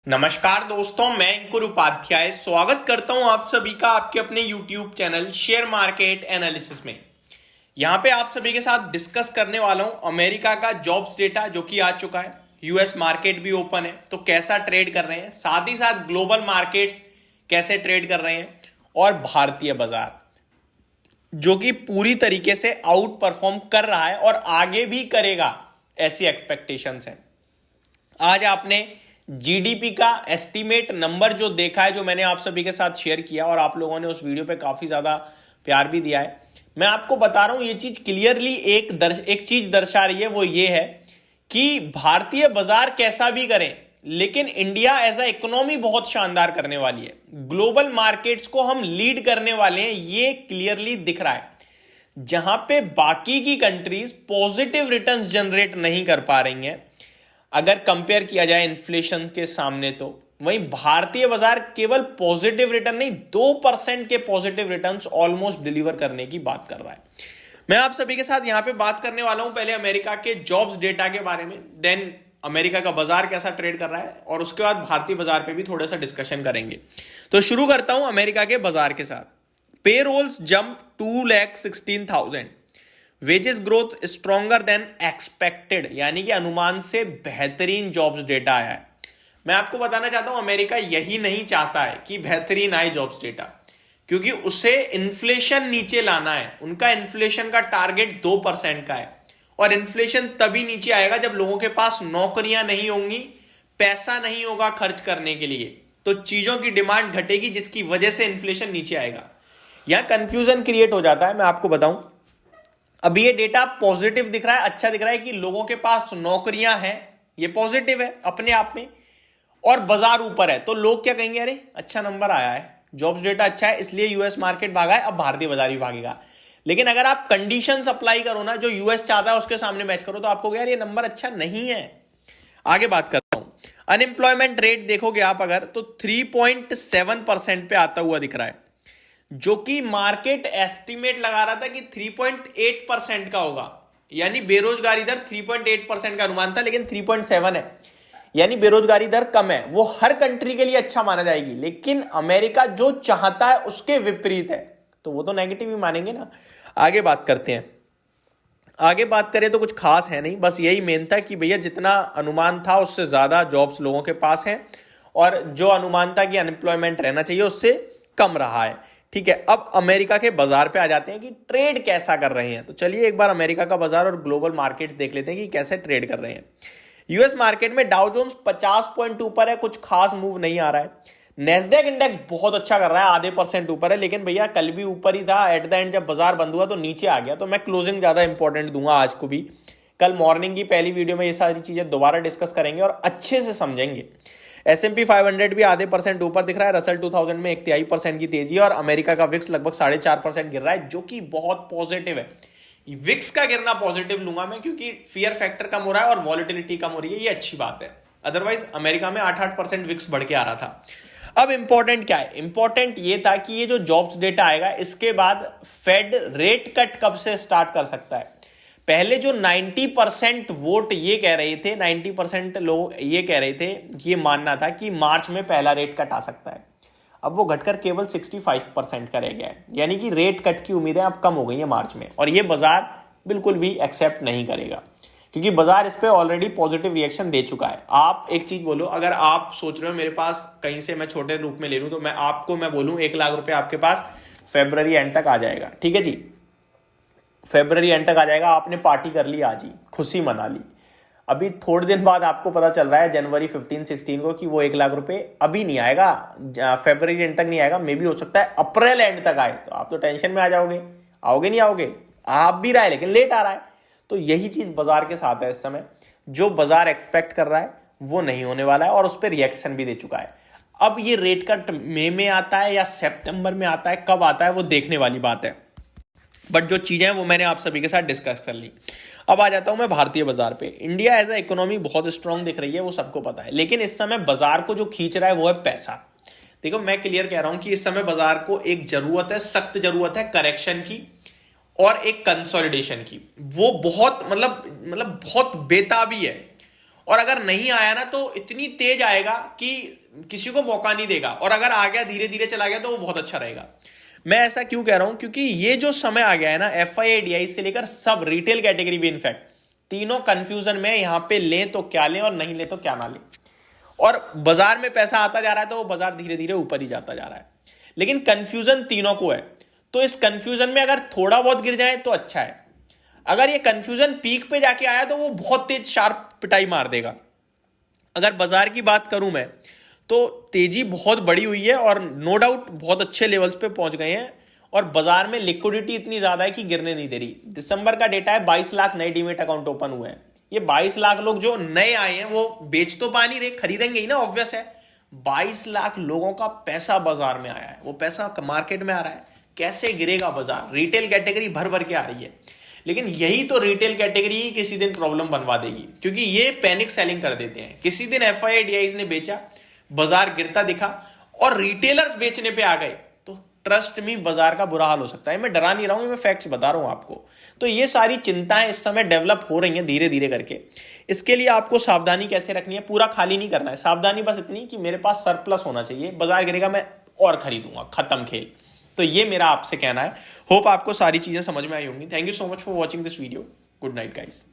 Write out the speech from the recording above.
नमस्कार दोस्तों, मैं अंकुर उपाध्याय स्वागत करता हूं आप सभी का आपके अपने YouTube channel share market analysis में। यहां पे आप सभी के साथ डिस्कस करने वाला हूं अमेरिका का जॉब्स डेटा जो कि आ चुका है। यूएस मार्केट भी ओपन है, तो कैसा ट्रेड कर रहे हैं, साथ ही साथ ग्लोबल मार्केट्स कैसे ट्रेड कर रहे हैं और भारतीय बाजार जो कि पूरी तरीके से आउट परफॉर्म कर रहा है और आगे भी करेगा, ऐसी एक्सपेक्टेशंस हैं। आज आपने जीडीपी का एस्टीमेट नंबर जो देखा है, जो मैंने आप सभी के साथ शेयर किया और आप लोगों ने उस वीडियो पे काफी ज्यादा प्यार भी दिया है। मैं आपको बता रहा हूं ये चीज क्लियरली एक चीज दर्शा रही है, वो ये है कि भारतीय बाजार कैसा भी करें लेकिन इंडिया एज अ इकोनॉमी बहुत शानदार करने वाली है। ग्लोबल मार्केट्स को हम लीड करने वाले हैं, ये क्लियरली दिख रहा है। जहां पे बाकी की कंट्रीज पॉजिटिव रिटर्न्स जनरेट नहीं कर पा रही हैं अगर कंपेयर किया जाए इन्फ्लेशन के सामने, तो वहीं भारतीय बाजार केवल पॉजिटिव रिटर्न नहीं, 2% के पॉजिटिव रिटर्न्स ऑलमोस्ट डिलीवर करने की बात कर रहा है। मैं आप सभी के साथ यहां पे बात करने वाला हूं पहले अमेरिका के जॉब्स डेटा के बारे में, देन अमेरिका का बाजार कैसा ट्रेड कर रहा है और उसके बाद भारतीय बाजार पे भी थोड़ा सा डिस्कशन करेंगे। तो शुरू करता हूं अमेरिका के बाजार के साथ। Payrolls jump 2,16,000, wages growth stronger than expected, यानी कि अनुमान से बेहतरीन जॉब्स डेटा आया है। मैं आपको बताना चाहता हूं अमेरिका यही नहीं चाहता है कि बेहतरीन आए जॉब्स डेटा, क्योंकि उसे इन्फ्लेशन नीचे लाना है। उनका इन्फ्लेशन का टारगेट 2% का है और इन्फ्लेशन तभी नीचे आएगा जब लोगों के पास नौकरियां नहीं होंगी, पैसा नहीं होगा खर्च करने के लिए, तो चीजों की डिमांड घटेगी जिसकी वजह से इन्फ्लेशन नीचे आएगा। यहां कंफ्यूजन क्रिएट हो जाता है। मैं आपको बताऊं, अभी ये डेटा पॉजिटिव दिख रहा है, अच्छा दिख रहा है कि लोगों के पास नौकरियां हैं, ये पॉजिटिव है अपने आप में, और बाजार ऊपर है, तो लोग क्या कहेंगे, अरे अच्छा नंबर आया है, जॉब्स डेटा अच्छा है, इसलिए यूएस मार्केट भागा है, अब भारतीय बाजार भी भागेगा। लेकिन अगर आप कंडीशंस अप्लाई करो ना, जो यूएस चाहता है उसके सामने मैच करो, तो आपको यार ये नंबर अच्छा नहीं है। आगे बात करता हूं, अनएम्प्लॉयमेंट रेट देखोगे आप अगर, तो 3.7% पे आता हुआ दिख रहा है, जो कि मार्केट एस्टीमेट लगा रहा था कि 3.8% का होगा, यानी बेरोजगारी दर 3.8% का अनुमान था, लेकिन 3.7 है, यानी बेरोजगारी दर कम है। वो हर कंट्री के लिए अच्छा माना जाएगी, लेकिन अमेरिका जो चाहता है उसके विपरीत है, तो वो तो नेगेटिव ही मानेंगे ना। आगे बात करते हैं। आगे बात करें तो कुछ खास है नहीं, बस यही मेन था कि भैया जितना अनुमान था उससे ज्यादा जॉब्स लोगों के पास हैं और जो अनुमान था कि अनएम्प्लॉयमेंट रहना चाहिए उससे कम रहा है। ठीक है, अब अमेरिका के बाजार पे आ जाते हैं कि ट्रेड कैसा कर रहे हैं। तो चलिए एक बार अमेरिका का बाजार और ग्लोबल मार्केट्स देख लेते हैं कि कैसे ट्रेड कर रहे हैं। यूएस मार्केट में डाउ जोन्स 50 पॉइंट ऊपर है, कुछ खास मूव नहीं आ रहा है। नेस्डेक इंडेक्स बहुत अच्छा कर रहा है, आधे % ऊपर है, लेकिन भैया कल भी ऊपर ही था, एट द एंड जब बाजार बंद हुआ तो नीचे आ गया। तो मैं क्लोजिंग ज्यादा इंपॉर्टेंट दूंगा आज को भी। कल मॉर्निंग की पहली वीडियो में ये सारी चीजें दोबारा डिस्कस करेंगे और अच्छे से समझेंगे। S&P 500 भी आधे % ऊपर दिख रहा है, रसल 2000 में 1/3% की तेजी है और अमेरिका का विक्स लगभग 4.5% गिर रहा है, जो कि बहुत पॉजिटिव है। विक्स का गिरना पॉजिटिव लूंगा मैं, क्योंकि फियर फैक्टर कम हो रहा है और वॉलिटिलिटी कम हो रही है, ये अच्छी बात है। अदरवाइज अमेरिका में 8% विक्स बढ़ के आ रहा था। अब इंपॉर्टेंट क्या है, इंपॉर्टेंट ये था कि ये जो जॉब्स डेटा आएगा इसके बाद फेड रेट कट कब से स्टार्ट कर सकता है। पहले जो 90% वोट ये कह रहे थे, 90% लोग ये कह रहे थे, ये मानना था कि मार्च में पहला रेट कट आ सकता है, अब वो घटकर केवल 65% का रह गया है, यानी कि रेट कट की उम्मीदें अब कम हो गई है मार्च में, और ये बाजार बिल्कुल भी एक्सेप्ट नहीं करेगा, क्योंकि बाजार इस पे ऑलरेडी पॉजिटिव रिएक्शन दे चुका है। आप एक चीज बोलो, अगर आप सोच रहे हो मेरे पास कहीं से मैं छोटे रूप में ले लूं, तो मैं बोलूं 1 लाख रुपए आपके पास फरवरी एंड तक आ जाएगा। ठीक है जी, फरवरी एंड तक आ जाएगा, आपने पार्टी कर ली आज ही, खुशी मना ली। अभी थोड़े दिन बाद आपको पता चल रहा है जनवरी 15-16 को कि वो 1 लाख रुपए अभी नहीं आएगा, फरवरी एंड तक नहीं आएगा, मे भी हो सकता है अप्रैल एंड तक आए, तो आप तो टेंशन में आ जाओगे। आओगे नहीं आओगे, आप भी रहा है लेकिन लेट आ रहा है। तो यही चीज बाजार के साथ है इस समय, जो बाजार एक्सपेक्ट कर रहा है वो नहीं होने वाला है और उस पर रिएक्शन भी दे चुका है। अब ये रेट कट मई में आता है या सितंबर में आता है, कब आता है वो देखने वाली बात है, बट जो चीजें हैं वो मैंने आप सभी के साथ डिस्कस कर ली। अब आ जाता हूं मैं भारतीय बाजार पे। इंडिया एज अ इकोनॉमी बहुत स्ट्रांग दिख रही है, वो सबको पता है, लेकिन इस समय बाजार को जो खींच रहा है वो है पैसा। देखो मैं क्लियर कह रहा हूं कि इस समय बाजार को एक जरूरत है, सख्त जरूरत है करेक्शन की और एक कंसोलिडेशन की। वो बहुत मतलब बहुत बेताबी है और अगर नहीं आया ना तो इतनी तेज आएगा कि किसी को मौका नहीं देगा, और अगर आ गया धीरे धीरे चला गया तो वो बहुत अच्छा रहेगा। मैं ऐसा क्यों कह रहा हूं, क्योंकि ये जो समय आ गया है ना, FII से लेकर सब रिटेल कैटेगरी भी इनफैक्ट तीनों कंफ्यूजन में, यहां पे लें तो क्या लें और नहीं लें तो क्या ना लें। और बाजार में पैसा आता जा रहा है तो वो बाजार धीरे धीरे ऊपर ही जाता जा रहा है, लेकिन कंफ्यूजन तीनों को है। तो इस कंफ्यूजन में अगर थोड़ा बहुत गिर जाए तो अच्छा है, अगर ये कंफ्यूजन पीक पे जाके आया तो वो बहुत तेज शार्प पिटाई मार देगा। अगर बाजार की बात करूं मैं तो तेजी बहुत बड़ी हुई है और नो डाउट बहुत अच्छे लेवल्स पे पहुंच गए हैं, और बाजार में लिक्विडिटी इतनी ज्यादा है कि गिरने नहीं दे रही। दिसंबर का डेटा है 22 लाख नए डीमेट अकाउंट ओपन हुए हैं। ये 22 लाख लोग जो नए आए हैं वो बेच तो पा नहीं रहे, खरीदेंगे ही ना, ऑब्वियस है। 22 लाख लोगों का पैसा बाजार में आया है, वो पैसा मार्केट में आ रहा है, कैसे गिरेगा बाजार? रिटेल कैटेगरी भर भर के आ रही है, लेकिन यही तो रिटेल कैटेगरी ही किसी दिन प्रॉब्लम बनवा देगी, क्योंकि ये पैनिक सेलिंग कर देते हैं। किसी दिन FII ने बेचा, बाजार गिरता दिखा और रिटेलर्स बेचने पे आ गए, तो ट्रस्ट में बाजार का बुरा हाल हो सकता है। मैं डरा नहीं रहा हूं, मैं फैक्ट्स बता रहा हूं आपको। तो ये सारी चिंताएं इस समय डेवलप हो रही हैं धीरे धीरे करके। इसके लिए आपको सावधानी कैसे रखनी है, पूरा खाली नहीं करना है। सावधानी बस इतनी कि मेरे पास सरप्लस होना चाहिए, बाजार गिरेगा मैं और खरीदूंगा, खत्म खेल। तो ये मेरा आपसे कहना है। होप आपको सारी चीजें समझ में आई होंगी। Thank you so much for watching this video. Good night guys.